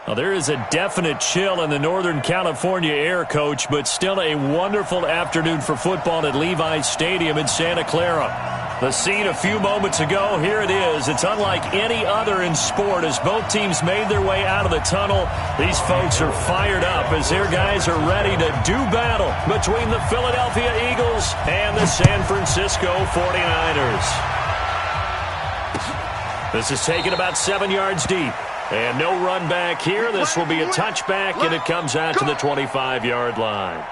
Well, there is a definite chill in the Northern California air, Coach, but still a wonderful afternoon for football at Levi's Stadium in Santa Clara. The scene a few moments ago, here it is. It's unlike any other in sport as both teams made their way out of the tunnel. These folks are fired up as their guys are ready to do battle between the Philadelphia Eagles and the San Francisco 49ers. This is taken about 7 yards deep. And no run back here. This will be a touchback, and it comes out to the 25-yard line.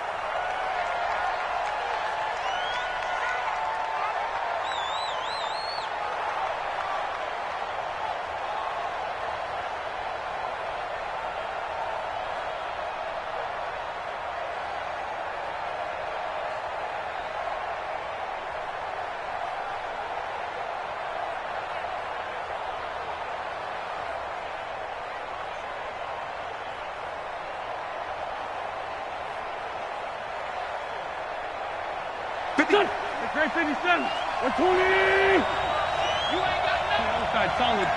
Great 57. 120. Solid.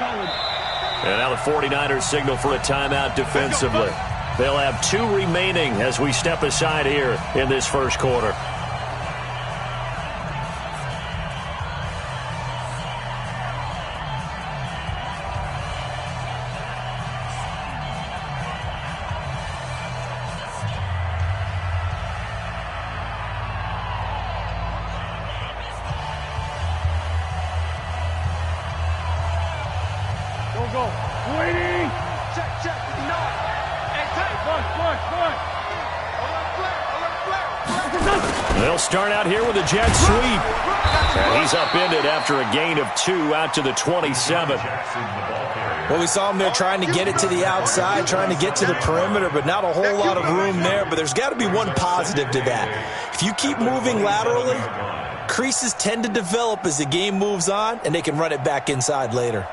And now the 49ers signal for a timeout defensively. They'll have 2 remaining as we step aside here in this first quarter. Waiting. Check. No. Hey, They'll start out here with a jet sweep. And he's upended after a gain of 2 out to the 27. Well, we saw him there trying to get it to the outside, trying to get to the perimeter, but not a whole lot of room there. But there's got to be one positive to that. If you keep moving laterally, creases tend to develop as the game moves on, and they can run it back inside later.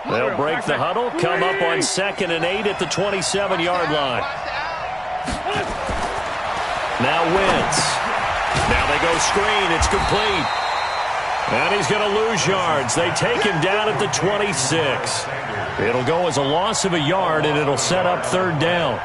They'll break the huddle, come up on 2nd and 8 at the 27-yard line. Now Wentz. Now they go screen. It's complete. And he's going to lose yards. They take him down at the 26. It'll go as a loss of a yard, and it'll set up 3rd down.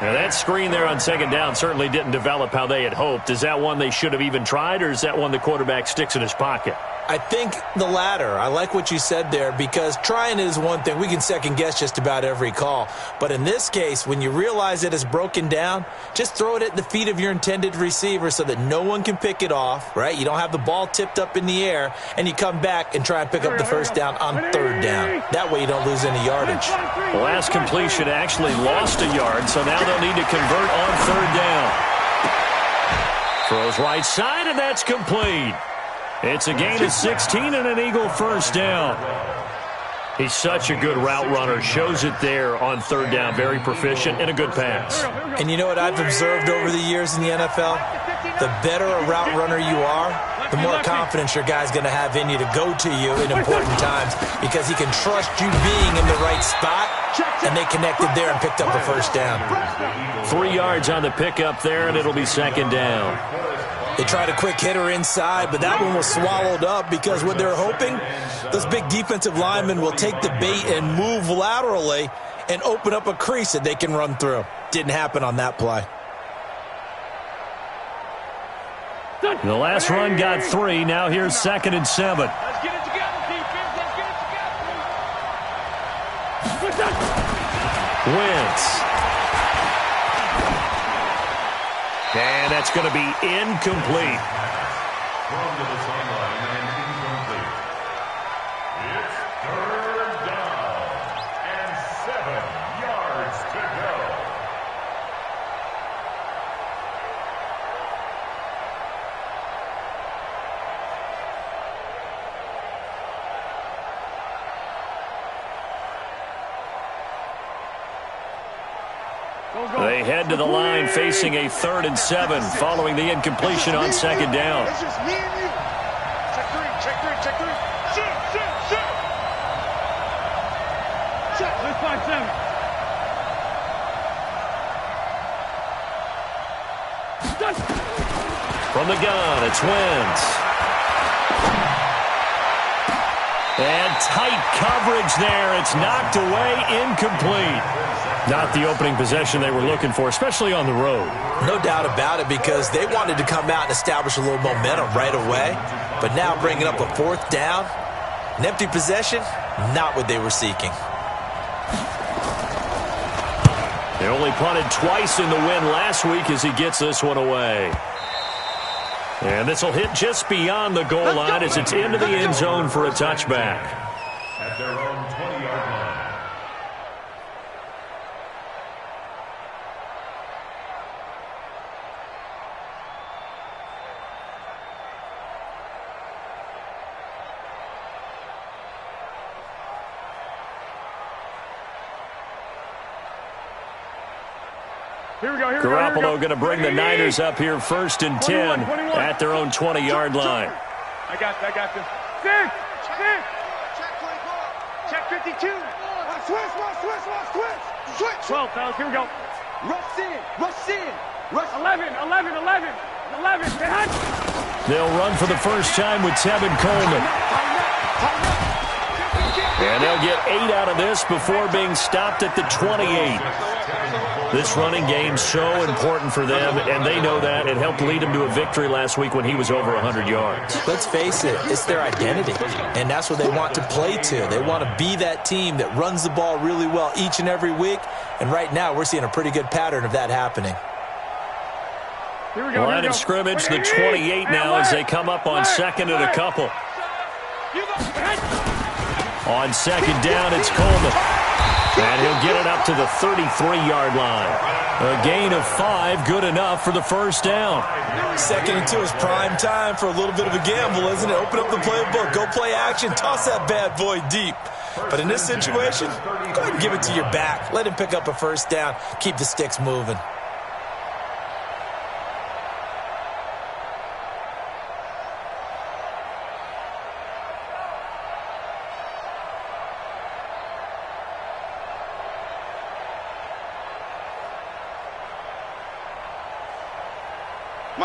Now that screen there on 2nd down certainly didn't develop how they had hoped. Is that one they should have even tried, or is that one the quarterback sticks in his pocket? I think the latter. I like what you said there because trying it is one thing. We can second-guess just about every call. But in this case, when you realize it is broken down, just throw it at the feet of your intended receiver so that no one can pick it off, right? You don't have the ball tipped up in the air, and you come back and try and pick up the 1st down on 3rd down. That way you don't lose any yardage. The last completion actually lost a yard, so now they'll need to convert on 3rd down. Throws right side, and that's complete. It's a gain of 16 and an Eagle 1st down. He's such a good route runner. Shows it there on 3rd down. Very proficient and a good pass. And you know what I've observed over the years in the NFL? The better a route runner you are, the more confidence your guy's going to have in you to go to you in important times because he can trust you being in the right spot, and they connected there and picked up a 1st down. 3 yards on the pickup there, and it'll be 2nd down. They tried a quick hitter inside, but that one was swallowed up because what they're hoping, those big defensive linemen will take the bait and move laterally and open up a crease that they can run through. Didn't happen on that play. The last run got 3. Now here's 2nd and 7. Let's get it together, defense. Let's get it together. Wentz. And that's going to be incomplete. Thrown to the sideline and incomplete. It's 3rd down and 7 yards to go. They head to the line facing a 3rd and 7 following the incompletion on 2nd down. It's just me and you. Check 3. Check. Let's find 7. From the gun, it's Wentz. And tight coverage there. It's knocked away, incomplete. Not the opening possession they were looking for, especially on the road. No doubt about it, because they wanted to come out and establish a little momentum right away. But now bringing up a fourth down, an empty possession, not what they were seeking. They only punted twice in the win last week as he gets this one away. And this will hit just beyond the goal line as it's into the end zone for a touchback. At their own 20-yard line. Here we go, here we go. Garoppolo going to bring the Niners up here 1st and 10 at their own 20-yard line. I got this. Six. Check 52. Switch. 12, fellas, here we go. Rush in. 11. They'll run for the first time with Tevin Coleman. And they'll get 8 out of this before being stopped at the 28. This running game so important for them, and they know that. It helped lead them to a victory last week when he was over 100 yards. Let's face it, it's their identity, and that's what they want to play to. They want to be that team that runs the ball really well each and every week, and right now we're seeing a pretty good pattern of that happening. Here we go. Line of scrimmage, the 28 now as they come up on second and a couple. On second down, it's Coleman. And he'll get it up to the 33-yard line. A gain of 5, good enough for the first down. 2nd and 2 is prime time for a little bit of a gamble, isn't it? Open up the playbook, go play action, toss that bad boy deep. But in this situation, go ahead and give it to your back. Let him pick up a first down, keep the sticks moving.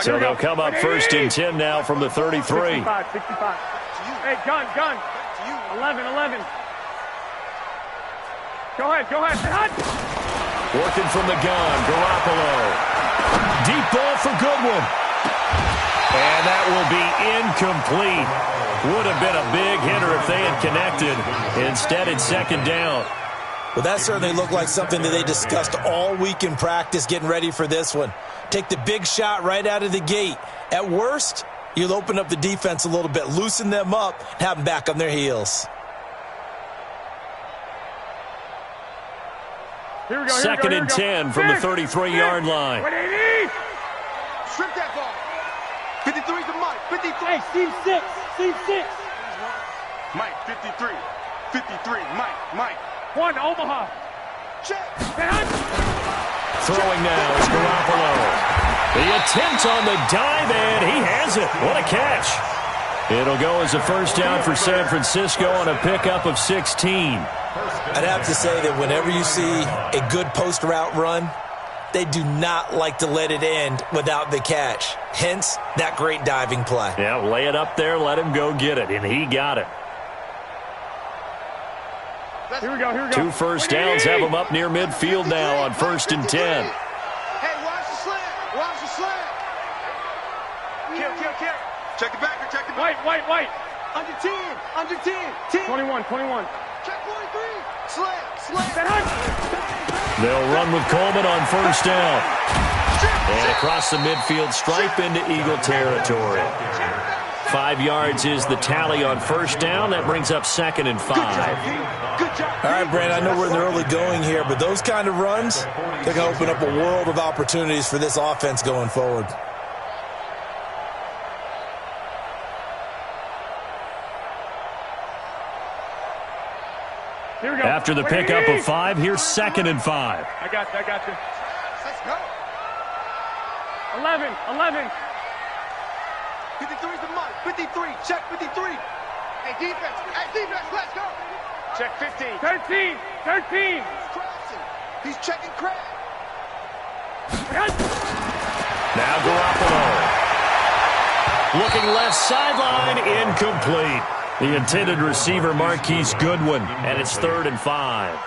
So they'll come up 1st and 10 now from the 33. 65. Hey, gun. 11. Go ahead. Working from the gun, Garoppolo. Deep ball for Goodwin. And that will be incomplete. Would have been a big hitter if they had connected. Instead, it's 2nd down. Well, that certainly looked like something that they discussed all week in practice getting ready for this one. Take the big shot right out of the gate. At worst, you'll open up the defense a little bit, loosen them up, and have them back on their heels. Here we go. 2nd and 10 from the 33-yard line. Strip that ball. 53 to Mike. 53. Hey, Steve 6. Mike, 53. Mike. 1, Omaha. Check. Throwing now is Garoppolo. The attempt on the dive, and he has it. What a catch. It'll go as a first down for San Francisco on a pickup of 16. I'd have to say that whenever you see a good post route run, they do not like to let it end without the catch. Hence, that great diving play. Yeah, lay it up there, let him go get it, and he got it. Here we go. 2 first downs have him up near midfield now on 1st and 10. Hey, watch the slant. Kill. Check the back. White. Under 10. 21. Check 43. Slant. They'll run with Coleman on first down. And across the midfield stripe into Eagle territory. 5 yards is the tally on first down. That brings up 2nd and 5. All right, Brand, I know we're in the early going here, but those kind of runs, they're going to open up a world of opportunities for this offense going forward. Here we go. After the pickup of 5, here's 2nd and 5. I got you. Let's go. 11. 53's the Mike. 53. Check 53. Hey, defense, let's go. Check 15. 13. He's checking Craig. Now Garoppolo. Looking left sideline, incomplete. The intended receiver, Marquise Goodwin, and it's 3rd and 5.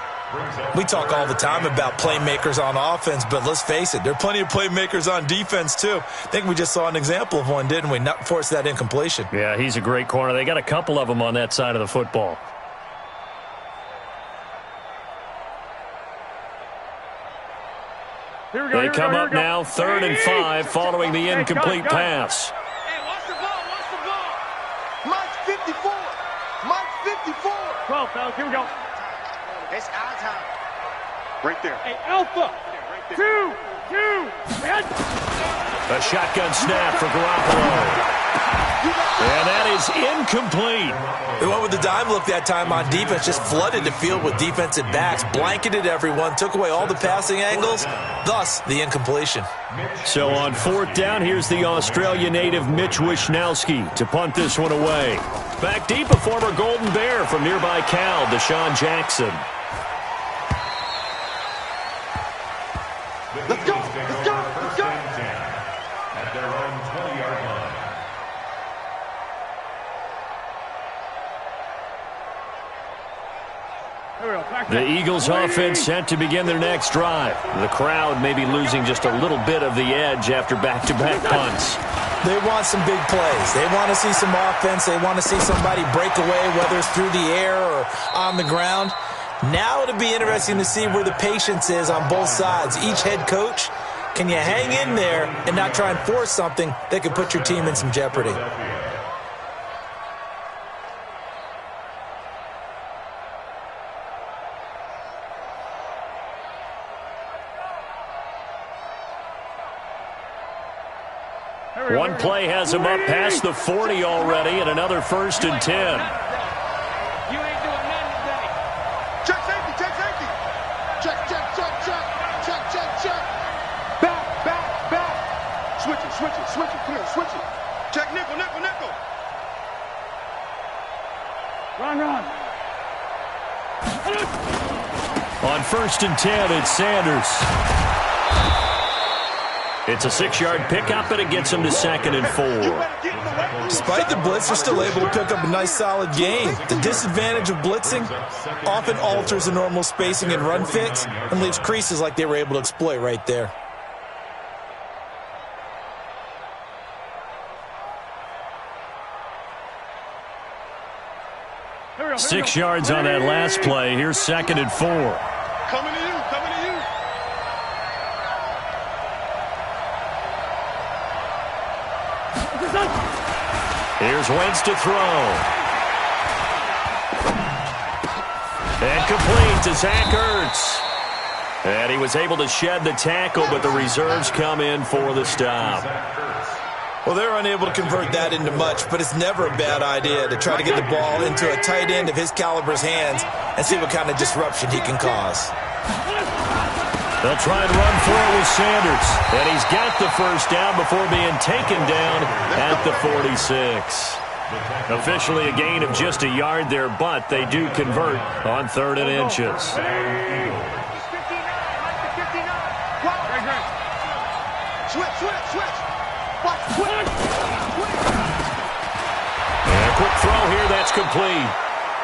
We talk all the time about playmakers on offense, but let's face it, there are plenty of playmakers on defense too. I think we just saw an example of one, didn't we? Not force that incompletion. Yeah, he's a great corner. They got a couple of them on that side of the football. They come up now, 3rd and 5, following the incomplete pass. Hey, watch the ball, watch the ball. Mike's 54. Mike's 54. 12, fellas, here we go. It's our time. Right there. Hey, Alpha. 2, 2, head. A shotgun snap for Garoppolo. And that is incomplete. They went with the dime look that time on defense, just flooded the field with defensive backs, blanketed everyone, took away all the passing angles, thus the incompletion. So on 4th down, here's the Australia native Mitch Wishnowsky to punt this one away. Back deep, a former Golden Bear from nearby Cal, Deshaun Jackson. Let's go, let's go, let's go. At their own 20-yard line. The Eagles offense set to begin their next drive. The crowd may be losing just a little bit of the edge after back-to-back punts. They want some big plays. They want to see some offense. They want to see somebody break away, whether it's through the air or on the ground. Now it'll be interesting to see where the patience is on both sides. Each head coach, can you hang in there and not try and force something that could put your team in some jeopardy? One play has him up past the 40 already, and another 1st and 10. You ain't doing nothing today. Check safety, check safety. Check, check, check, check. Check, check, check. Back, back, back. Switch it, switch it, switch it. Come here, switch it. Check nickel, nickel, nickel. Run. On 1st and 10, it's Sanders. It's a 6-yard pickup, and it gets him to 2nd and 4. Despite the blitz, they're still able to pick up a nice solid gain. The disadvantage of blitzing often alters the normal spacing and run fits and leaves creases like they were able to exploit right there. Here we go. 6 yards on that last play. Here's 2nd and 4. Coming to you, coming to you. Here's Wentz to throw. And complete to Zach Ertz. And he was able to shed the tackle, but the reserves come in for the stop. Well, they're unable to convert that into much, but it's never a bad idea to try to get the ball into a tight end of his caliber's hands and see what kind of disruption he can cause. They'll try and run for it with Sanders. And he's got the 1st down before being taken down at the 46. Officially a gain of just a yard there, but they do convert on 3rd and inches. Switch. And a quick throw here, that's complete.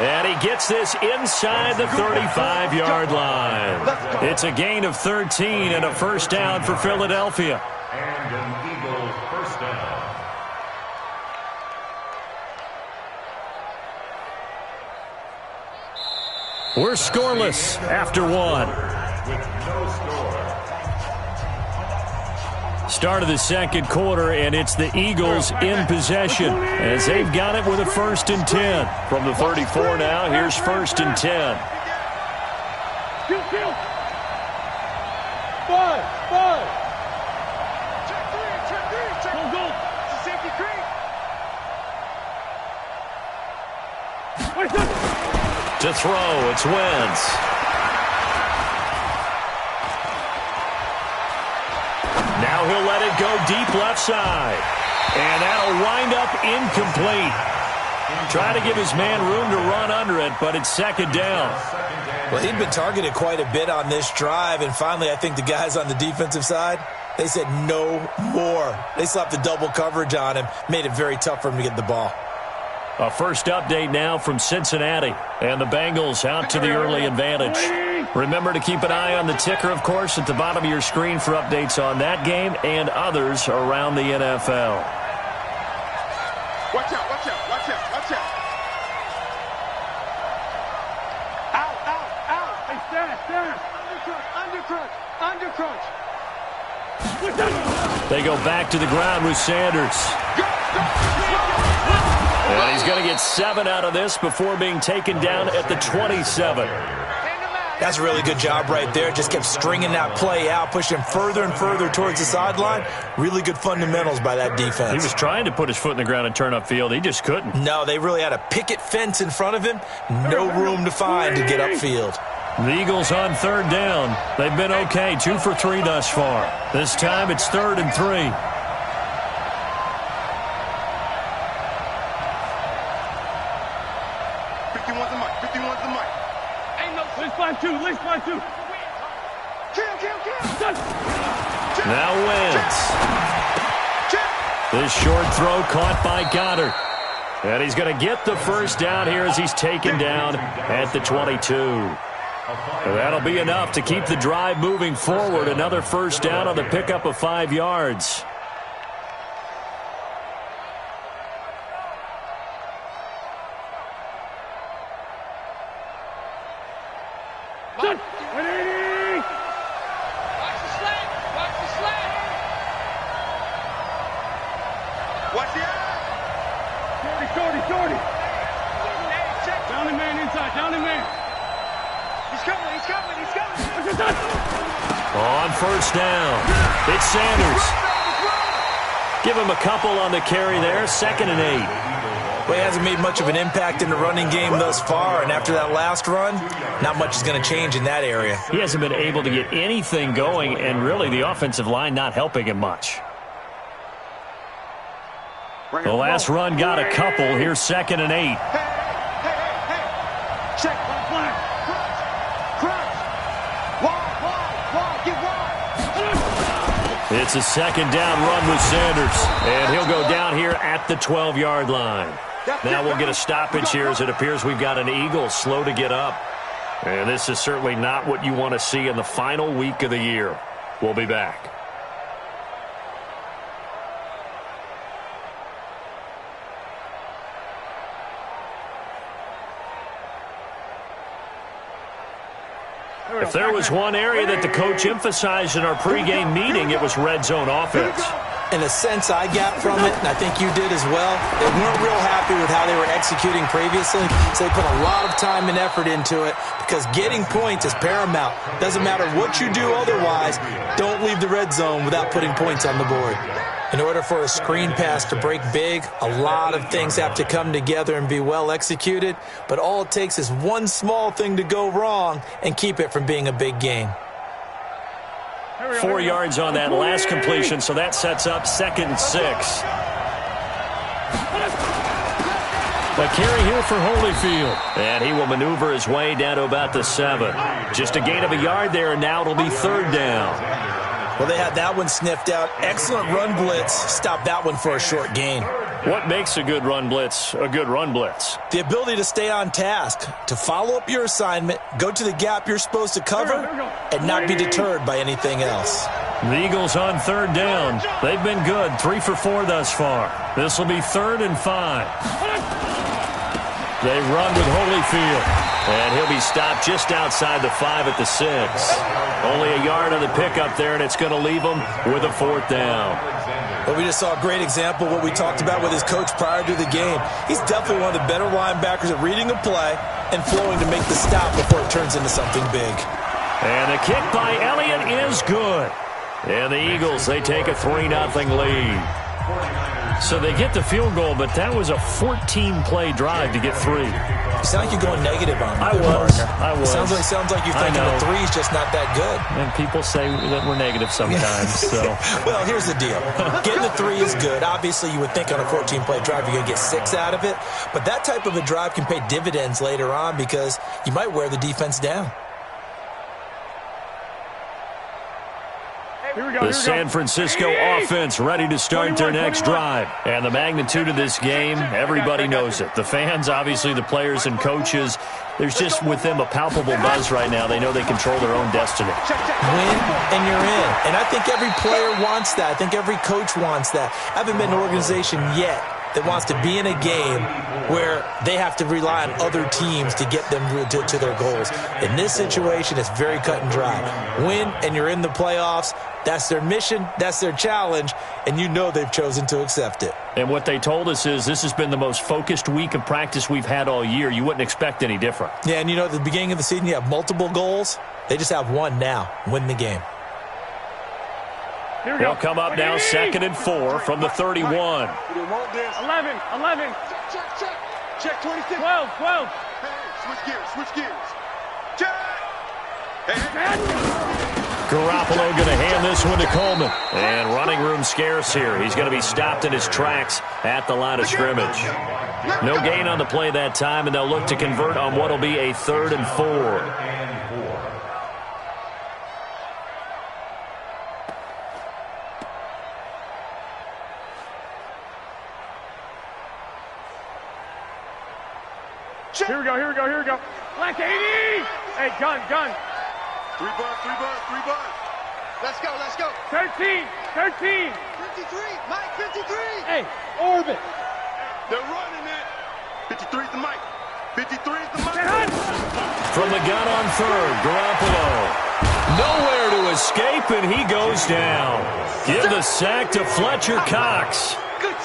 And he gets this inside the 35-yard line. It's a gain of 13 and a 1st down for Philadelphia. And an Eagles 1st down. We're scoreless after 1. With no score. Start of the 2nd quarter, and it's the Eagles in possession as they've got it with a 1st and 10. From the 34 now, here's 1st and 10. Kill. 5. Check 3. Go. It's a safety creep. To throw, it's Wentz. Now he'll let it go deep left side. And that'll wind up incomplete. Try to give his man room to run under it, but it's 2nd down. Well, he'd been targeted quite a bit on this drive, and finally I think the guys on the defensive side They said no more. They slapped the double coverage on him, made it very tough for him to get the ball. A first update now from Cincinnati, and the Bengals out to the early advantage. Remember to keep an eye on the ticker, of course, at the bottom of your screen for updates on that game and others around the NFL. Watch out, watch out, watch out, watch out. Out, out, out. Hey, stand. Under crunch. They go back to the ground with Sanders. And he's going to get 7 out of this before being taken down at the 27. That's a really good job right there. Just kept stringing that play out, pushing him further and further towards the sideline. Really good fundamentals by that defense. He was trying to put his foot in the ground and turn upfield. He just couldn't. No, they really had a picket fence in front of him. No room to find to get upfield. The Eagles on third down. They've been okay, 2 for 3 thus far. This time it's 3rd and 3. 51's the mic. 51's the mic. Ain't no. Let's find two. Kill. Now Wentz. This short throw caught by Goddard. And he's going to get the first down here as he's taken down at the 22. That'll be enough to keep the drive moving forward. Another first down on the pickup of 5 yards. Done. Watch the eye. Shorty. Down the man inside. Down the man. He's coming. On first down, it's Sanders. Give him a couple on the carry there. 2nd and 8. Well, he hasn't made much of an impact in the running game thus far, and after that last run, not much is going to change in that area. He hasn't been able to get anything going, and really the offensive line not helping him much. The last run got a couple. Here's 2nd and 8. Hey. Check. Crunch. Wide. Get wide. It's a 2nd down run with Sanders, and he'll go down here at the 12-yard line. Now we'll get a stoppage here as it appears we've got an Eagle slow to get up. And this is certainly not what you want to see in the final week of the year. We'll be back. If there was one area that the coach emphasized in our pregame meeting, it was red zone offense. In a sense, I got from it, and I think you did as well. They weren't real happy with how they were executing previously, so they put a lot of time and effort into it because getting points is paramount. Doesn't matter what you do otherwise, don't leave the red zone without putting points on the board. In order for a screen pass to break big, a lot of things have to come together and be well executed, but all it takes is one small thing to go wrong and keep it from being a big game. 4 yards on that last completion, so that sets up 2nd and 6. A carry here for Holyfield, and he will maneuver his way down to about the 7. Just a gain of a yard there, and now it'll be 3rd down. Well, they had that one sniffed out. Excellent run blitz. Stopped that one for a short gain. What makes a good run blitz a good run blitz? The ability to stay on task, to follow up your assignment, go to the gap you're supposed to cover, and not be deterred by anything else. The Eagles on 3rd down. They've been good, 3 for 4 thus far. This will be 3rd and 5. They run with Holyfield. And he'll be stopped just outside the 5 at the 6. Only a yard on the pickup there, and it's going to leave him with a 4th down. Well, we just saw a great example of what we talked about with his coach prior to the game. He's definitely one of the better linebackers at reading a play and flowing to make the stop before it turns into something big. And the kick by Elliott is good. And the Eagles, they take a 3-0 lead. So they get the field goal, but that was a 14-play drive to get 3. You sound like you're going negative on me. I was. Sounds like you're thinking the 3's just not that good. And people say that we're negative sometimes. So. Well, here's the deal. Getting the 3 is good. Obviously, you would think on a 14-play drive you're going to get 6 out of it. But that type of a drive can pay dividends later on because you might wear the defense down. Hey, The San Francisco offense ready to start their next drive. And the magnitude of this game, everybody knows it. The fans, obviously the players and coaches, there's just with them a palpable buzz right now. They know they control their own destiny. Win and you're in. And I think every player wants that. I think every coach wants that. I haven't been an organization yet that wants to be in a game where they have to rely on other teams to get them to their goals. In this situation, it's very cut and dry. Win, and you're in the playoffs. That's their mission. That's their challenge. And you know they've chosen to accept it. And what they told us is this has been the most focused week of practice we've had all year. You wouldn't expect any different. Yeah, and you know, at the beginning of the season, you have multiple goals. They just have one now. Win the game. They'll come up now 2nd and 4 from the 31. 11. Check 26. 12. Hey, switch gears. Check. Hey. Garoppolo going to hand this one to Coleman. And running room scarce here. He's going to be stopped in his tracks at the line of scrimmage. No gain on the play that time, and they'll look to convert on what will be a 3rd and 4. Here we go. Black 80. Hey, gun. 3 bucks. Let's go. 13. 53. Mike, 53. Hey, orbit. They're running it. 53 is the Mike. 53 is the Mike. From the gun on 3rd, Garoppolo. Nowhere to escape, and he goes down. Give the sack to Fletcher Cox.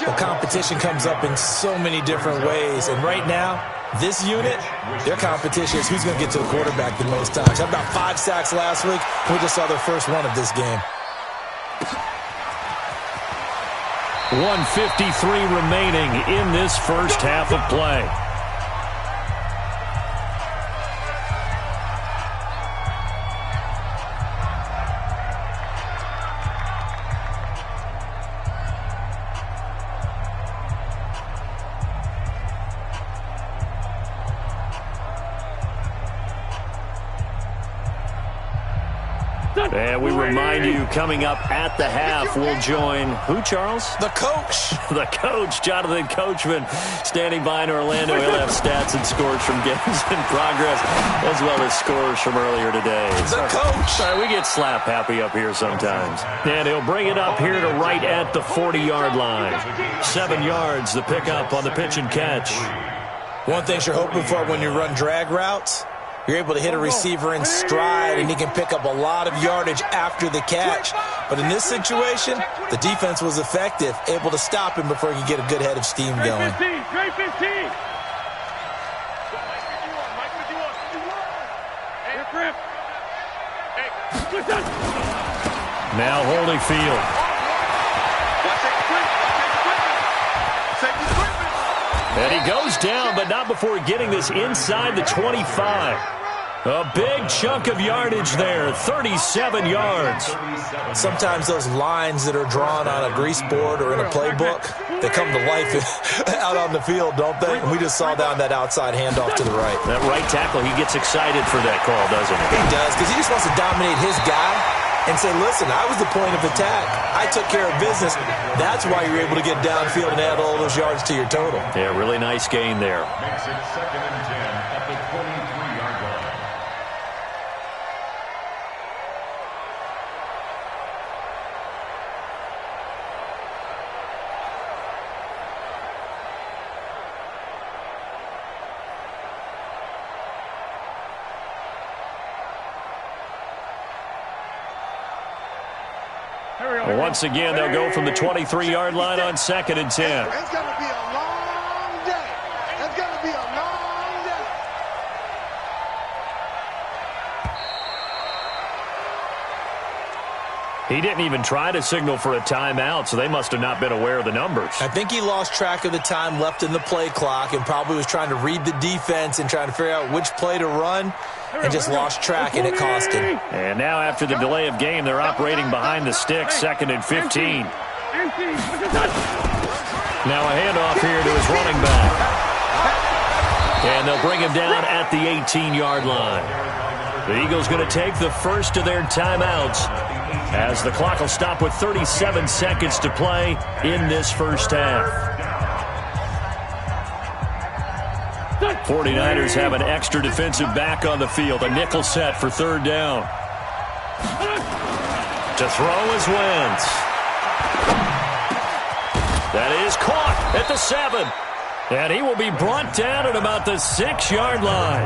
Well, competition comes up in so many different ways. And right now, this unit, their competition is who's going to get to the quarterback the most times. Had about 5 sacks last week. We just saw their first one of this game. 1:53 remaining in this first half of play. And we remind you, coming up at the half, we'll join who, Charles? The coach. The coach, Jonathan Coachman, standing by in Orlando. He'll have stats and scores from games in progress, as well as scores from earlier today. The coach. Sorry, we get slap happy up here sometimes. And he'll bring it up here to right at the 40-yard line. 7 yards, the pickup on the pitch and catch. One thing you're hoping for when you run drag routes, you're able to hit a receiver in stride, and he can pick up a lot of yardage after the catch. But in this situation, the defense was effective, able to stop him before he could get a good head of steam going. Straight 15. Now Holyfield. And he goes down, but not before getting this inside the 25. A big chunk of yardage there, 37 yards. Sometimes those lines that are drawn on a grease board or in a playbook, they come to life out on the field, don't they? And we just saw down that outside handoff to the right. That right tackle, he gets excited for that call, doesn't he? He does, because he just wants to dominate his guy and say, listen, I was the point of attack. I took care of business. That's why you're able to get downfield and add all those yards to your total. Yeah, really nice gain there. Makes it 2nd and 10 at the 23-yard line. Once again, they'll go from the 23-yard line on 2nd and 10. It's going to be a long day. It's going to be a long day. He didn't even try to signal for a timeout, so they must have not been aware of the numbers. I think he lost track of the time left in the play clock and probably was trying to read the defense and trying to figure out which play to run and just lost track, and it cost him. And now after the delay of game, they're operating behind the sticks, 2nd and 15. Now a handoff here to his running back. And they'll bring him down at the 18-yard line. The Eagles going to take the first of their timeouts as the clock will stop with 37 seconds to play in this first half. 49ers have an extra defensive back on the field. A nickel set for third down. To throw is Wentz. That is caught at the 7. And he will be brought down at about the 6-yard line.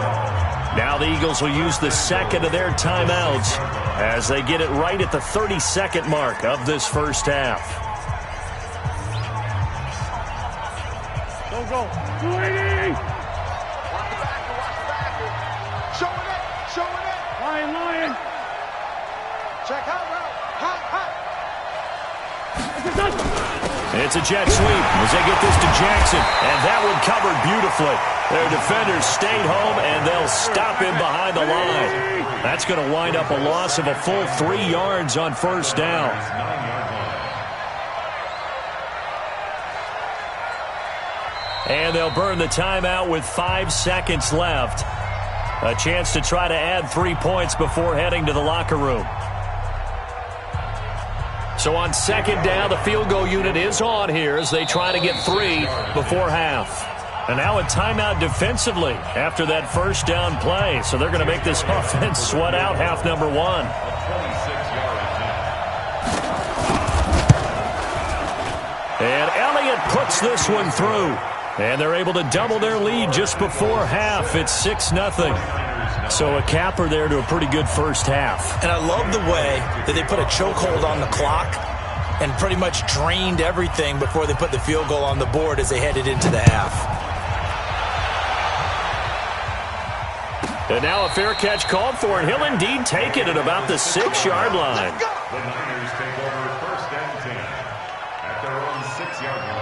Now the Eagles will use the second of their timeouts as they get it right at the 30-second mark of this first half. Go. 280. Watch the back. Show it. Lion. Check hot. It's a jet sweep as they get this to Jackson, and that one covered beautifully. Their defenders stayed home, and they'll stop him behind the line. That's going to wind up a loss of a full 3 yards on first down. And they'll burn the timeout with 5 seconds left. A chance to try to add 3 points before heading to the locker room. So on second down, the field goal unit is on here as they try to get 3 before half. And now a timeout defensively after that first down play. So they're going to make this offense sweat out half number 1. And Elliott puts this one through. And they're able to double their lead just before half. It's 6-0. So a capper there to a pretty good first half. And I love the way that they put a chokehold on the clock and pretty much drained everything before they put the field goal on the board as they headed into the half. And now a fair catch called for, and he'll indeed take it at about the 6-yard line. The Niners take over first and 10 at their own 6-yard line.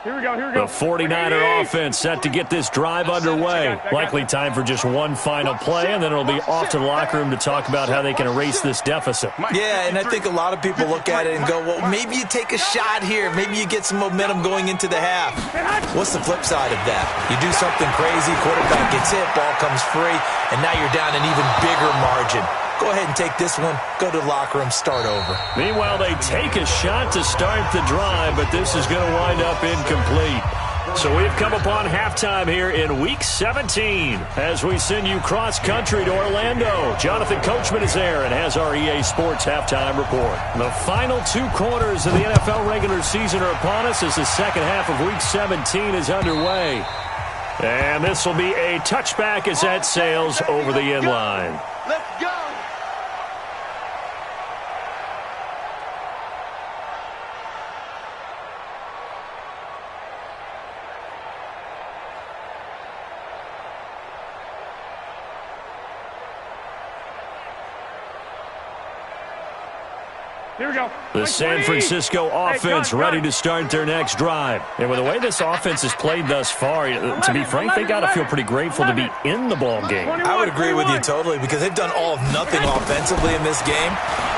Here we go. The 49er offense set to get this drive underway. Likely time for just one final play, and then it'll be off to the locker room to talk about how they can erase this deficit. Yeah, and I think a lot of people look at it and go, well, maybe you take a shot here. Maybe you get some momentum going into the half. What's the flip side of that? You do something crazy, quarterback gets hit, ball comes free, and now you're down an even bigger margin. Go ahead and take this one, go to the locker room, start over. Meanwhile, they take a shot to start the drive, but this is going to wind up incomplete. So we've come upon halftime here in Week 17 as we send you cross-country to Orlando. Jonathan Coachman is there and has our EA Sports halftime report. The final 2 quarters of the NFL regular season are upon us as the second half of Week 17 is underway. And this will be a touchback as that sails over the end line. Let's go. Here we go. The San Francisco offense ready to start their next drive. And with the way this offense has played thus far, to be frank, they got to feel pretty grateful to be in the ball game. I would agree with you totally because they've done all of nothing offensively in this game,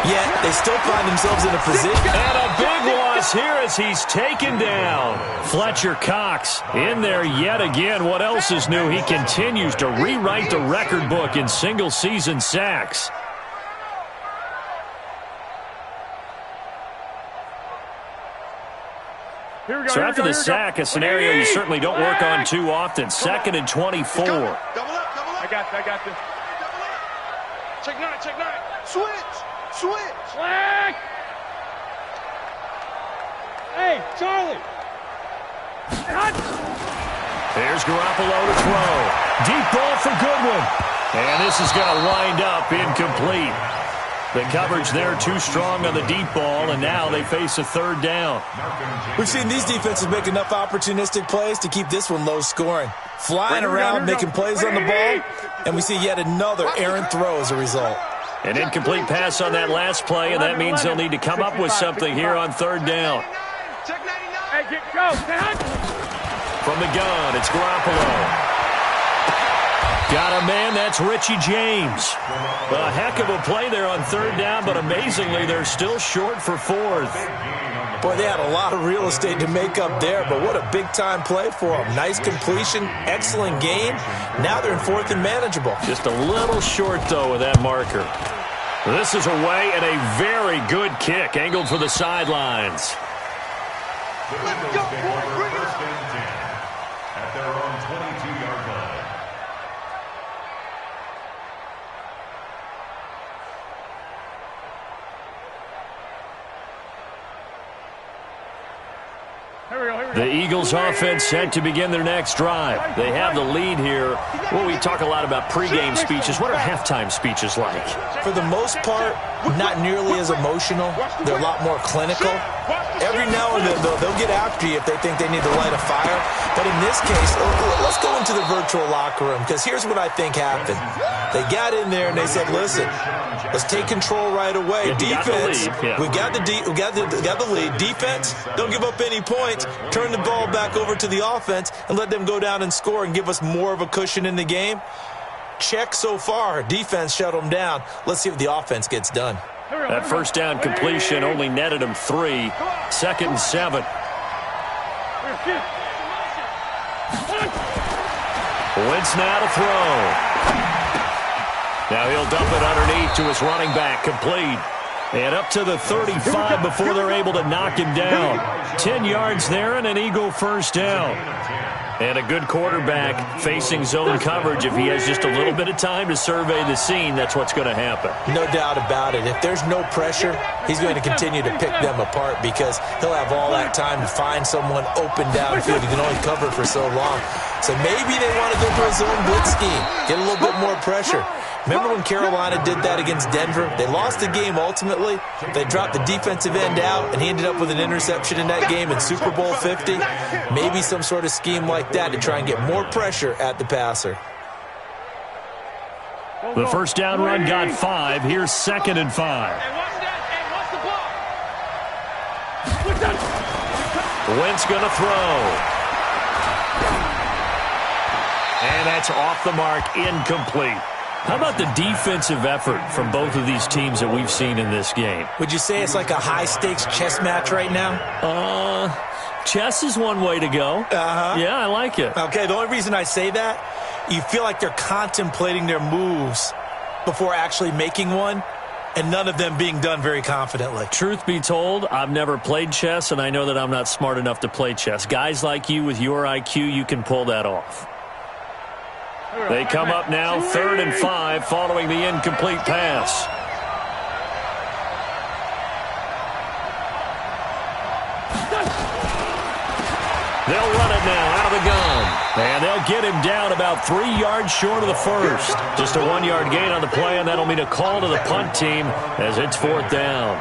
yet they still find themselves in a position. And a big loss here as he's taken down. Fletcher Cox in there yet again. What else is new? He continues to rewrite the record book in single-season sacks. So after the sack, a scenario you certainly don't work on too often. 2nd and 24. Double up. I got this. Check 9. Switch. Flag. Hey, Charlie. There's Garoppolo to throw. Deep ball for Goodwin. And this is going to wind up incomplete. The coverage there too strong on the deep ball, and now they face a third down. We've seen these defenses make enough opportunistic plays to keep this one low scoring. Flying around, making plays on the ball, and we see yet another errant throw as a result. An incomplete pass on that last play, and that means they'll need to come up with something here on third down. Check 99. Hey, go. From the gun, it's Garoppolo. Got a man, that's Richie James. A heck of a play there on third down, but amazingly, they're still short for fourth. Boy, they had a lot of real estate to make up there, but what a big-time play for them. Nice completion, excellent game. Now they're in fourth and manageable. Just a little short, though, with that marker. This is away and a very good kick, angled for the sidelines. Let's go, boy. Bring it. First and 10 at their own 22-yard line. The Eagles offense set to begin their next drive. They have the lead here. Well, we talk a lot about pregame speeches. What are halftime speeches like? For the most part, not nearly as emotional. They're a lot more clinical. Every now and then, though, they'll get after you if they think they need to light a fire. But in this case, let's go into the virtual locker room, because here's what I think happened. They got in there and they said, listen, let's take control right away. Defense, we got the lead. Defense, don't give up any points. Turn the ball back over to the offense and let them go down and score and give us more of a cushion in the game. Check so far. Defense shut them down. Let's see if the offense gets done. That first down completion only netted him 3. 2nd and 7. Wentz now to throw. Now he'll dump it underneath to his running back, complete. And up to the 35 before they're able to knock him down. 10 yards there and an Eagle first down. And a good quarterback facing zone coverage. If he has just a little bit of time to survey the scene, that's what's going to happen. No doubt about it. If there's no pressure, he's going to continue to pick them apart because he'll have all that time to find someone open downfield. He can only cover for so long. So maybe they want to go to a zone blitz scheme, get a little bit more pressure. Remember when Carolina did that against Denver? They lost the game ultimately. They dropped the defensive end out, and he ended up with an interception in that game in Super Bowl 50. Maybe some sort of scheme like that to try and get more pressure at the passer. The first down run got 5. Here's 2nd and 5. Wentz going to throw. And that's off the mark, incomplete. How about the defensive effort from both of these teams that we've seen in this game? Would you say it's like a high-stakes chess match right now? Chess is one way to go. Yeah, I like it. Okay, the only reason I say that, you feel like they're contemplating their moves before actually making one, and none of them being done very confidently. Truth be told, I've never played chess, and I know that I'm not smart enough to play chess. Guys like you with your IQ, you can pull that off. They come up now, 3rd and 5, following the incomplete pass. They'll run it now out of the gun. And they'll get him down about 3 yards short of the first. Just a 1-yard gain on the play, and that'll mean a call to the punt team as it's 4th down.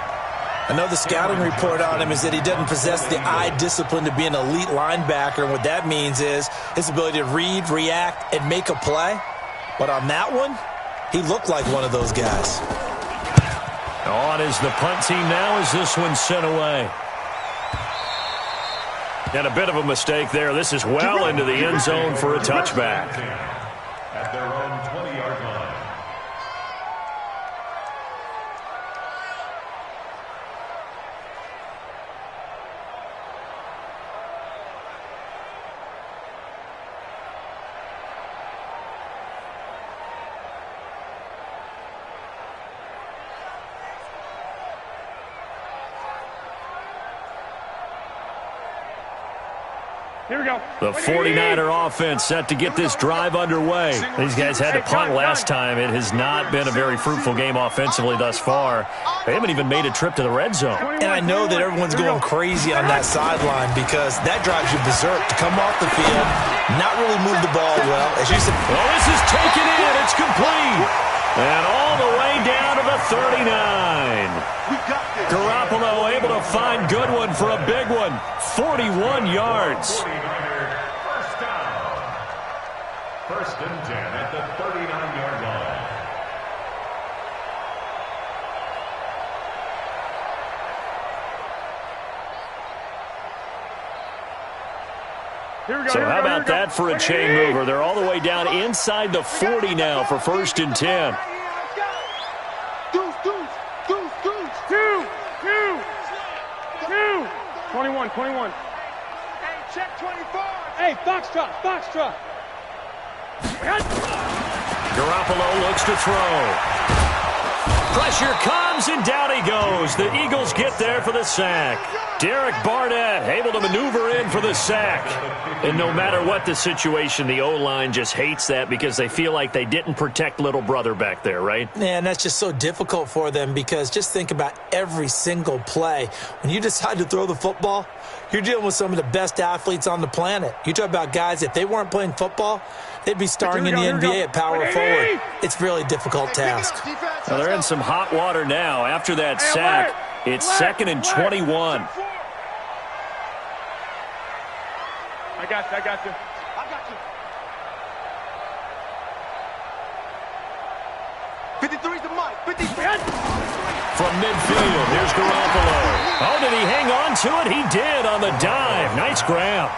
Another scouting report on him is that he doesn't possess the eye discipline to be an elite linebacker. And what that means is his ability to read, react, and make a play. But on that one, he looked like one of those guys. On is the punt team now as this one's sent away. And a bit of a mistake there. This is well into the end zone for a touchback. At their own 20-yard line. Here we go. The 49er offense set to get this drive underway. These guys had to punt last time. It has not been a very fruitful game offensively thus far. They haven't even made a trip to the red zone. And I know that everyone's going crazy on that sideline because that drives you berserk to come off the field, not really move the ball well. As you said, well, this is taken in. It's complete. And all the way down to the 39. Garoppolo able to find Goodwin for a big one. 41 yards. 49er first down. 1st and 10 at the 39-yard line. So how about that for a chain mover? They're all the way down inside the 40 now for 1st and 10. Deuce. 21. Hey, check 24. Hey, Foxtrot. Garoppolo looks to throw. Pressure comes, and down he goes. The Eagles get there for the sack. Derek Barnett able to maneuver in for the sack. And no matter what the situation, the O-line just hates that because they feel like they didn't protect little brother back there, right? Yeah, and that's just so difficult for them because just think about every single play. When you decide to throw the football, you're dealing with some of the best athletes on the planet. You talk about guys, if they weren't playing football, they'd be starring in the NBA at power forward. It's a really difficult task. Well, they're in some hot water now. After that sack, it's 2nd and 21. I got you. 53's the mic. 53. From midfield, here's Garoppolo. Oh, did he hang on to it? He did on the dive. Nice grab.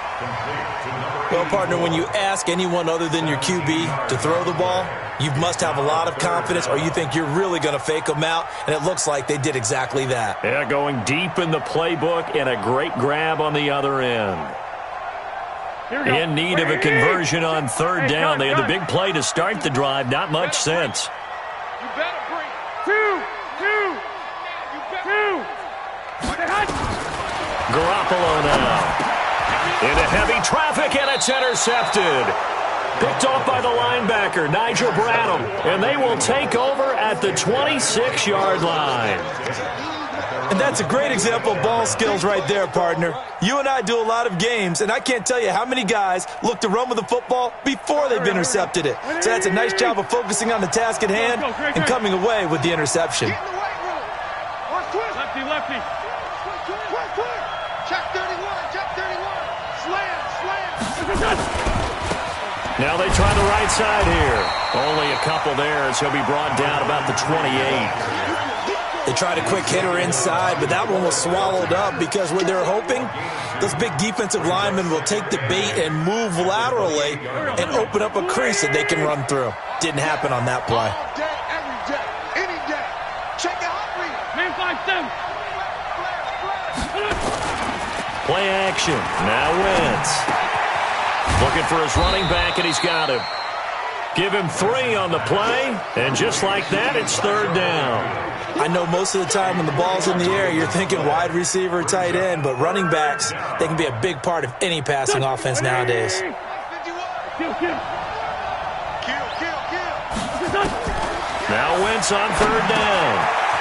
Well, partner, when you ask anyone other than your QB to throw the ball, you must have a lot of confidence or you think you're really going to fake them out, and it looks like they did exactly that. Yeah, going deep in the playbook and a great grab on the other end. In need of a conversion on 3rd down. They had the big play to start the drive. Not much sense. You better bring two. Garoppolo now. Into heavy traffic, and it's intercepted. Picked off by the linebacker, Nigel Bradham. And they will take over at the 26-yard line. And that's a great example of ball skills right there, partner. You and I do a lot of games, and I can't tell you how many guys look to run with the football before they've intercepted it. So that's a nice job of focusing on the task at hand and coming away with the interception. Lefty. Check 31. Slam. Now they try the right side here. Only a couple there, so he'll be brought down about the 28. They tried a quick hitter inside, but that one was swallowed up because what they're hoping, those big defensive linemen will take the bait and move laterally and open up a crease that they can run through. Didn't happen on that play. All day, every day, any day. Check it out, Man 5-7. Play action. Now Wentz. Looking for his running back, and he's got him. Give him 3 on the play, and just like that, it's 3rd down. I know most of the time when the ball's in the air, you're thinking wide receiver, tight end, but running backs, they can be a big part of any passing offense nowadays. Kill. Now Wentz on 3rd down.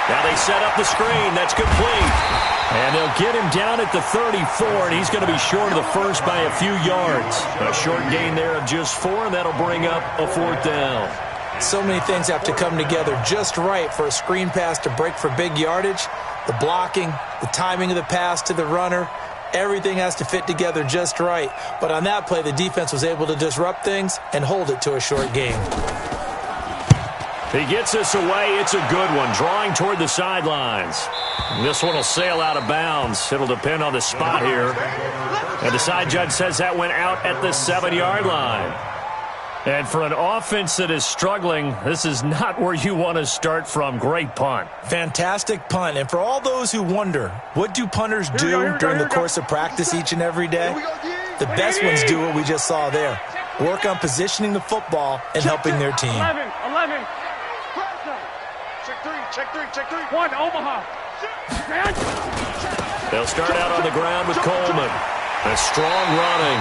Now they set up the screen. That's complete. And they'll get him down at the 34, and he's going to be short of the first by a few yards. A short gain there of just 4, and that'll bring up a 4th down. So many things have to come together just right for a screen pass to break for big yardage. The blocking, the timing of the pass to the runner, everything has to fit together just right. But on that play, the defense was able to disrupt things and hold it to a short game. He gets this away. It's a good one, drawing toward the sidelines. This one will sail out of bounds. It'll depend on the spot here. And the side judge says that went out at the 7-yard line. And for an offense that is struggling, this is not where you want to start from. Great punt. Fantastic punt. And for all those who wonder, what do punters do during the course of practice each and every day? The best ones do what we just saw there. Work on positioning the football and helping their team. 11. Check three. 1, Omaha. They'll start out on the ground with Coleman. A strong running.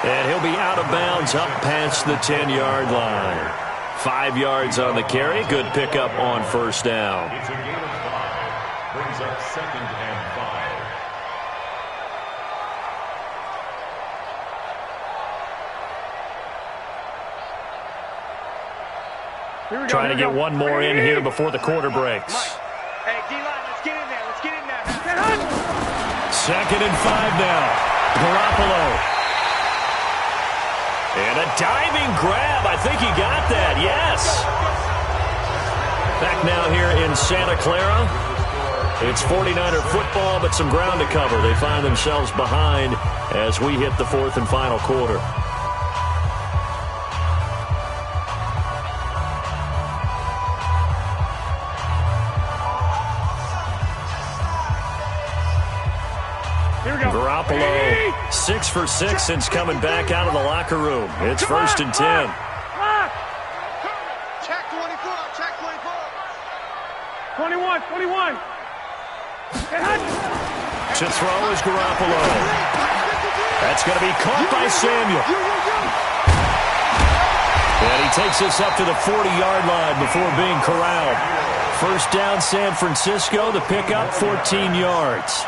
And he'll be out of bounds up past the 10-yard line. 5 yards on the carry. Good pickup on 1st down. It's a gain of 5. Brings up 2nd and 5. Trying to get one more in here before the quarter breaks. Hey, D-line, let's get in there. 2nd and 5 now. Garoppolo. And a diving grab. I think he got that. Yes. Back now here in Santa Clara. It's 49er football, but some ground to cover. They find themselves behind as we hit the fourth and final quarter. Garoppolo, 6 for 6 since coming back out of the locker room. It's first and 10. Check 24, check 24. 21. To throw is Garoppolo. That's going to be caught by Samuel. And he takes us up to the 40-yard line before being corralled. First down, San Francisco. The pickup, 14 yards.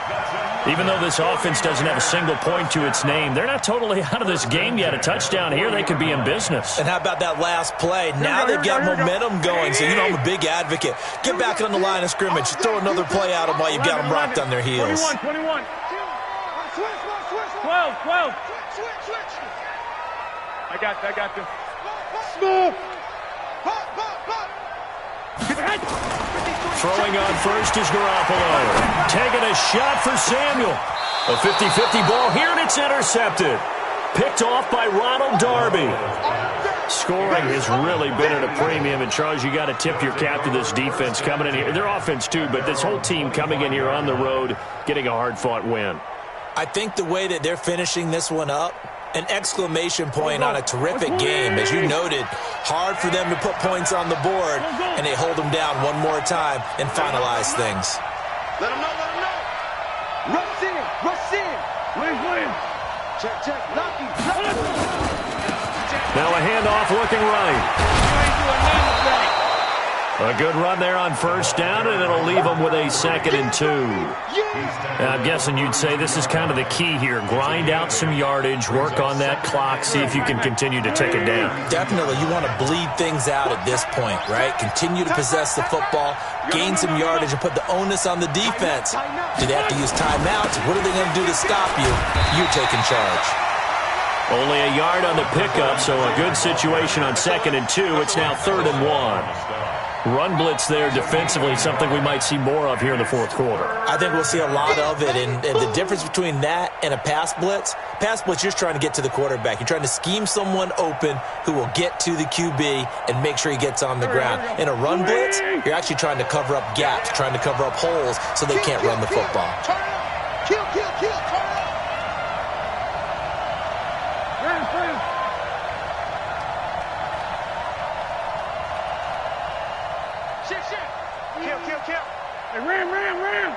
Even though this offense doesn't have a single point to its name, they're not totally out of this game yet. A touchdown here, they could be in business. And how about that last play? Now they've got momentum going, so you know I'm a big advocate. Get back on the line of scrimmage. Throw another play at them while you've got them rocked on their heels. 21. 12. I got this. Throwing on first is Garoppolo. Taking a shot for Samuel. A 50-50 ball here, and it's intercepted. Picked off by Ronald Darby. Scoring has really been at a premium, and Charles, you got to tip your cap to this defense coming in here. Their offense, too, but this whole team coming in here on the road, getting a hard-fought win. I think the way that they're finishing this one up, an exclamation point on a terrific game. As you noted, hard for them to put points on the board, and they hold them down one more time and finalize things. Let them know. Rush in. Williams. Check, Lucky. Now a handoff looking right. A good run there on first down, and it'll leave them with a 2nd and 2. I'm guessing you'd say this is kind of the key here. Grind out some yardage, work on that clock, see if you can continue to tick it down. Definitely. You want to bleed things out at this point, right? Continue to possess the football, gain some yardage, and put the onus on the defense. Do they have to use timeouts? What are they going to do to stop you? You're taking charge. Only a yard on the pickup, so a good situation on 2nd and 2. It's now 3rd and 1. Run blitz there defensively, something we might see more of here in the fourth quarter. I think we'll see a lot of it, and the difference between that and a pass blitz, you're just trying to get to the quarterback. You're trying to scheme someone open who will get to the QB and make sure he gets on the ground. In a run blitz, you're actually trying to cover up gaps, trying to cover up holes so they can't run the football. Kill, turn up. Kill. Hey, ram.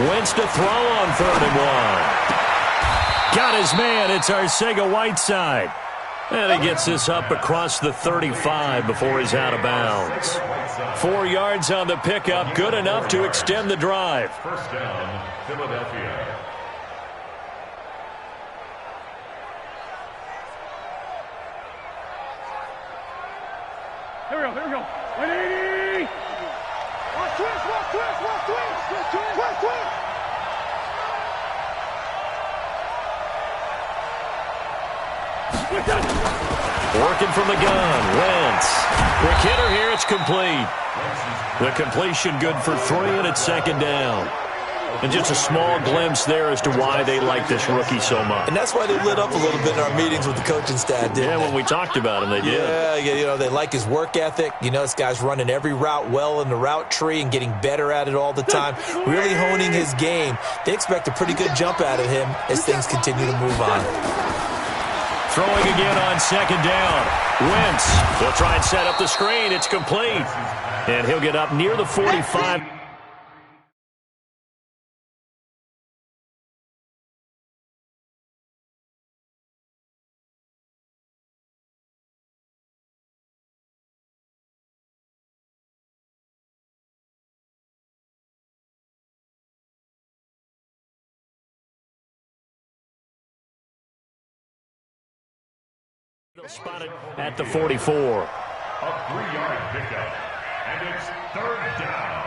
Wentz to throw on 3rd and 1. Got his man. It's Arcega-Whiteside. And he gets this up across the 35 before he's out of bounds. 4 yards on the pickup, good enough to extend the drive. First down, Philadelphia. Here we go. 180. Twist. Working from the gun, Wentz. Quick hitter here, it's complete. The completion good for 3, and it's 2nd down. And just a small glimpse there as to why they like this rookie so much. And that's why they lit up a little bit in our meetings with the coaching staff, didn't they? When we talked about him, they did. Yeah, they like his work ethic. You know, this guy's running every route well in the route tree and getting better at it all the time, really honing his game. They expect a pretty good jump out of him as things continue to move on. Throwing again on 2nd down. Wentz will try and set up the screen. It's complete. And he'll get up near the 45. They'll spot it at the 44. A 3-yard pickup, and it's 3rd down.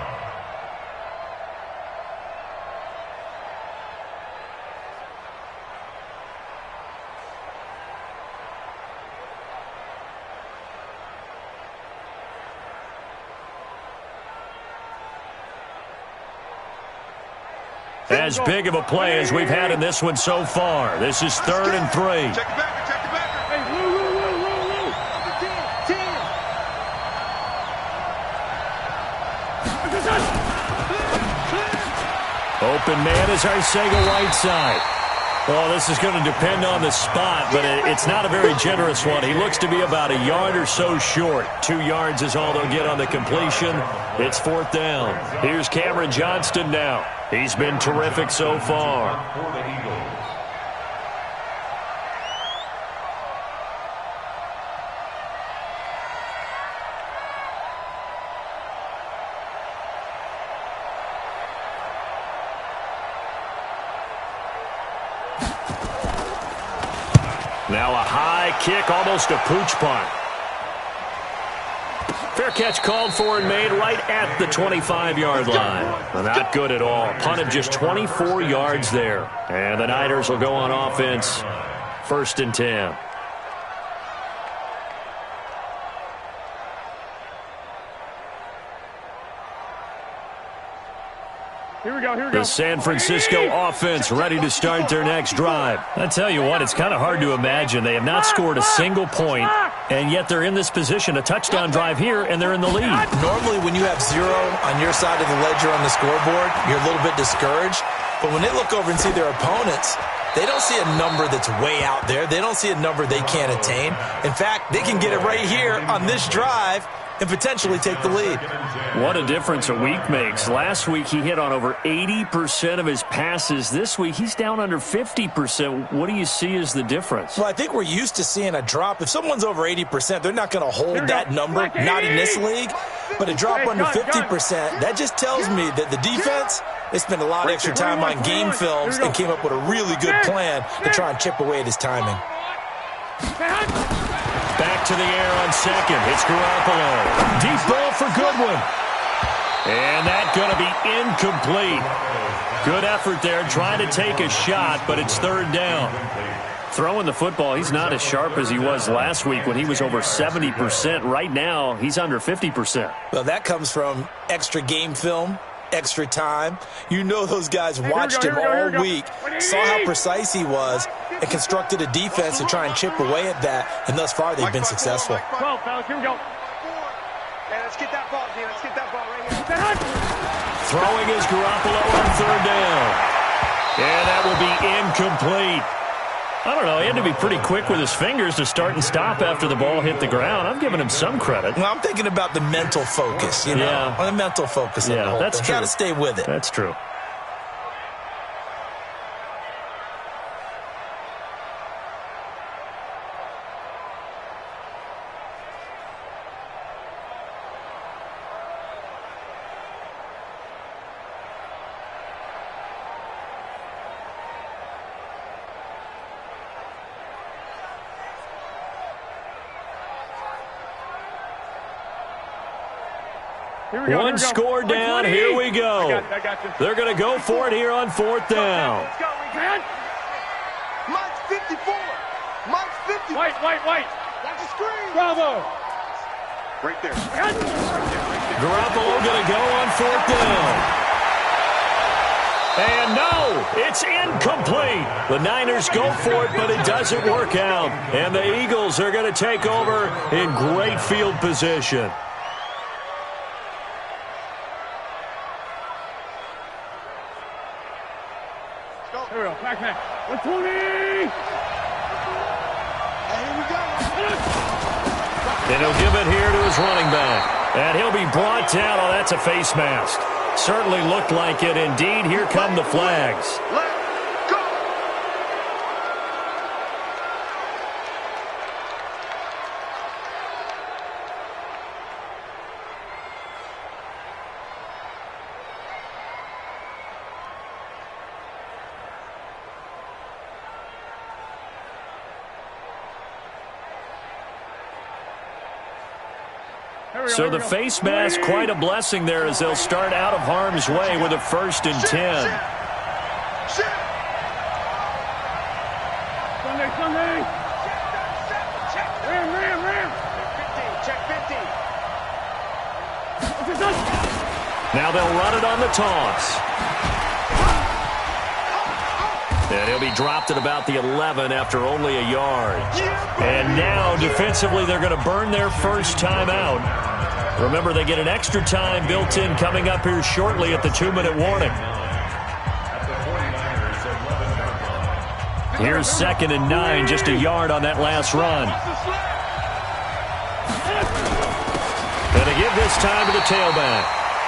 As big of a play as we've had in this one so far. This is 3rd and 3. Check the backer, check the backer. Hey, woo. 10. Open man is Arcega Whiteside. Well, this is going to depend on the spot, but it's not a very generous one. He looks to be about a yard or so short. 2 yards is all they'll get on the completion. It's 4th down. Here's Cameron Johnston now. He's been terrific so far. For the Eagles. Now a high kick, almost a pooch punt. Fair catch called for and made right at the 25-yard line. Not good at all. Punt of just 24 yards there. And the Niners will go on offense. 1st and 10. Here we go. The San Francisco offense ready to start their next drive. I tell you what, it's kind of hard to imagine. They have not scored a single point, and yet they're in this position. A touchdown drive here, and they're in the lead. Normally, when you have 0 on your side of the ledger on the scoreboard, you're a little bit discouraged. But when they look over and see their opponents, they don't see a number that's way out there. They don't see a number they can't attain. In fact, they can get it right here on this drive and potentially take the lead. What a difference a week makes. Last week, he hit on over 80% of his passes. This week, he's down under 50%. What do you see as the difference? Well, I think we're used to seeing a drop. If someone's over 80%, they're not going to hold that number, not in this league. But a drop under 50%, that just tells me that the defense, they spent a lot of extra time on game films and came up with a really good plan to try and chip away at his timing. Back to the air on 2nd. It's Garoppolo. Deep ball for Goodwin. And that's going to be incomplete. Good effort there trying to take a shot, but it's 3rd down. Throwing the football, he's not as sharp as he was last week when he was over 70%. Right now, he's under 50%. Well, that comes from extra game film, extra time. You know those guys watched him all week, saw how precise he was, and constructed a defense to try and chip away at that, and thus far they've been successful. 12, fellas, here we go. Hey, let's get that ball, D. Let's get that ball right here. Throwing is Garoppolo on 3rd down. And that will be incomplete. I don't know. He had to be pretty quick with his fingers to start and stop after the ball hit the ground. I'm giving him some credit. Well, I'm thinking about the mental focus, you know, Yeah. the mental focus. Yeah, that's true. Got to stay with it. That's true. One score down. Here we go. I got you. They're going to go for it here on 4th down. Let's go, man. Mike's 54. Mike's 50. White. Watch the screen. Bravo. Right there. Garoppolo going to go on 4th down. And no, it's incomplete. The Niners go for it, but it doesn't work out. And the Eagles are going to take over in great field position. Here we go. Back. 120. Hey, here we go. And he'll give it here to his running back. And he'll be brought down. Oh, that's a face mask. Certainly looked like it. Indeed, here come the flags. Let's go. So the face mask, quite a blessing there as they'll start out of harm's way with a 1st and 10. Sunday. Ram. Check 50. Now they'll run it on the toss. And he'll be dropped at about the 11 after only a yard. And now, defensively, they're going to burn their first timeout. Remember, they get an extra time built in coming up here shortly at the 2-minute warning. Here's 2nd and 9, just a yard on that last run. And to give this time to the tailback.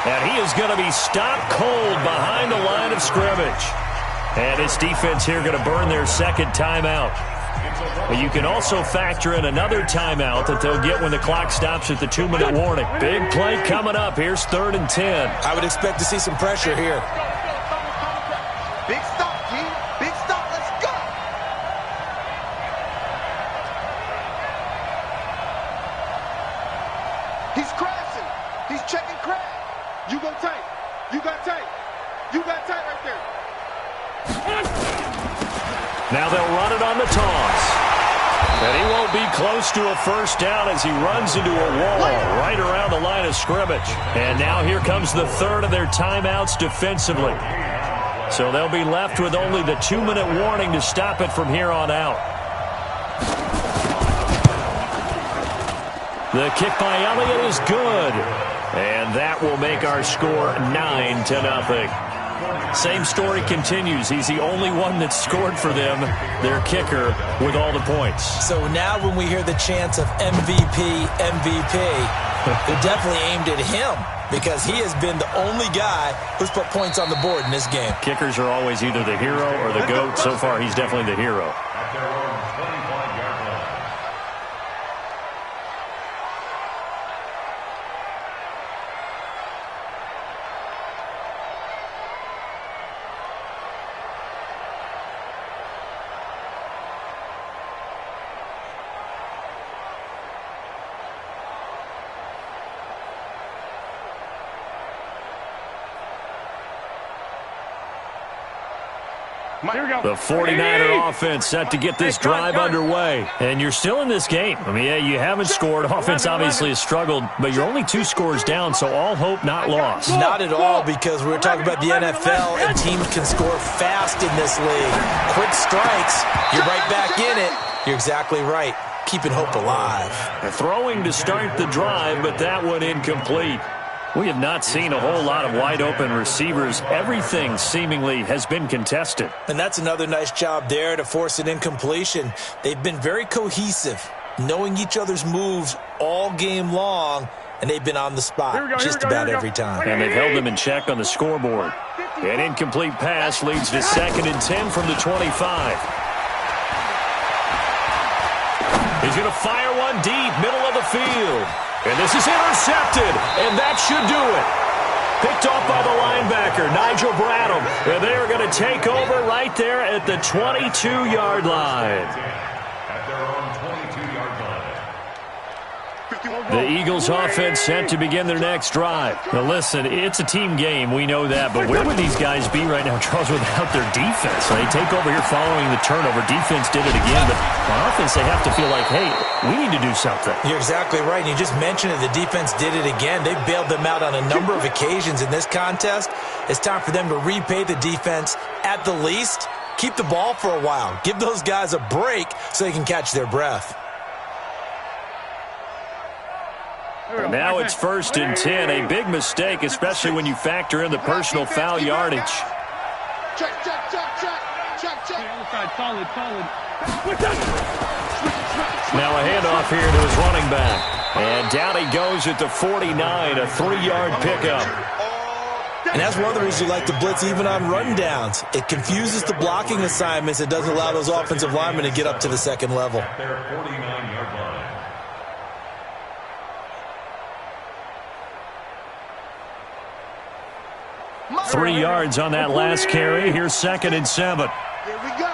And he is going to be stopped cold behind the line of scrimmage. And his defense here going to burn their second timeout. But you can also factor in another timeout that they'll get when the clock stops at the 2-minute warning. Big play coming up. Here's 3rd and 10. I would expect to see some pressure here. Big stop, G. Big stop. Let's go. He's crashing. He's checking crash. You go tight. You got tight. You got tight right there. Now they'll run it on the toss. And he won't be close to a first down as he runs into a wall right around the line of scrimmage. And now here comes the 3rd of their timeouts defensively. So they'll be left with only the 2-minute warning to stop it from here on out. The kick by Elliott is good. And that will make our score 9-0. Same story continues. He's the only one that scored for them, their kicker, with all the points. So now when we hear the chants of MVP, they're definitely aimed at him because he has been the only guy who's put points on the board in this game. Kickers are always either the hero or the GOAT. So far, he's definitely the hero. At their own 25-yard line. Here we go. The 49er offense set to get this drive underway. And you're still in this game. I mean, yeah, you haven't scored. Offense obviously has struggled, but you're only 2 scores down, so all hope not lost. Not at all, because we were talking about the NFL, and teams can score fast in this league. Quick strikes, you're right back in it. You're exactly right. Keeping hope alive. Throwing to start the drive, but that one incomplete. We have not seen a whole lot of wide-open receivers. Everything seemingly has been contested. And that's another nice job there to force an incompletion. They've been very cohesive, knowing each other's moves all game long, and they've been on the spot just about every time. And they've held them in check on the scoreboard. An incomplete pass leads to 2nd and 10 from the 25. He's going to fire one deep, middle of the field. And this is intercepted, and that should do it. Picked off by the linebacker, Nigel Bradham. And they are going to take over right there at the 22-yard line. At their own 22-yard line. The Eagles offense set to begin their next drive. Now listen, it's a team game, we know that, but where would these guys be right now, Charles, without their defense? They take over here following the turnover. Defense did it again, but on offense they have to feel like, hey, we need to do something. You're exactly right. You just mentioned it. The defense did it again. They bailed them out on a number of occasions in this contest. It's time for them to repay the defense at the least. Keep the ball for a while. Give those guys a break so they can catch their breath. Now it's 1st and 10, a big mistake, especially when you factor in the personal foul yardage. Check, check, check, check, check, check. Solid. Now a handoff here to his running back. And down he goes at the 49, a 3-yard pickup. And that's one of the reasons you like to blitz even on rundowns. It confuses the blocking assignments. It doesn't allow those offensive linemen to get up to the second level. Their 49-yard line. 3 yards on that last carry. Here's 2nd and 7. Here we go.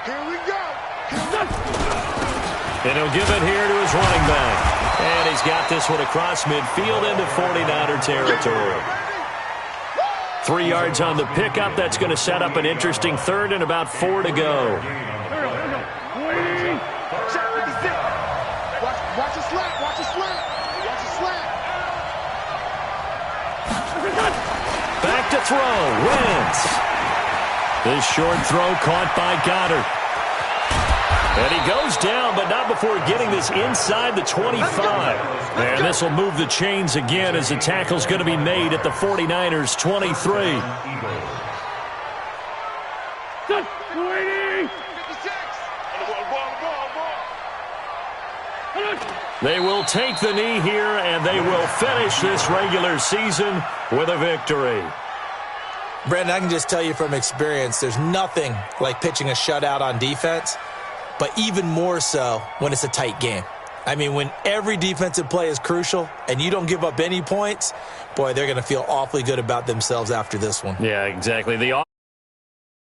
Here we go. And he'll give it here to his running back. And he's got this one across midfield into 49er territory. 3 yards on the pickup. That's going to set up an interesting 3rd and about 4 to go. Watch the slant. Watch the slant. Watch the slant. Back to throw. Wentz. This short throw caught by Goddard. And he goes down, but not before getting this inside the 25. And this will move the chains again as the tackle's going to be made at the 49ers' 23. They will take the knee here, and they will finish this regular season with a victory. Brandon, I can just tell you from experience, there's nothing like pitching a shutout on defense, but even more so when it's a tight game. I mean, when every defensive play is crucial and you don't give up any points, boy, they're going to feel awfully good about themselves after this one. Yeah, exactly.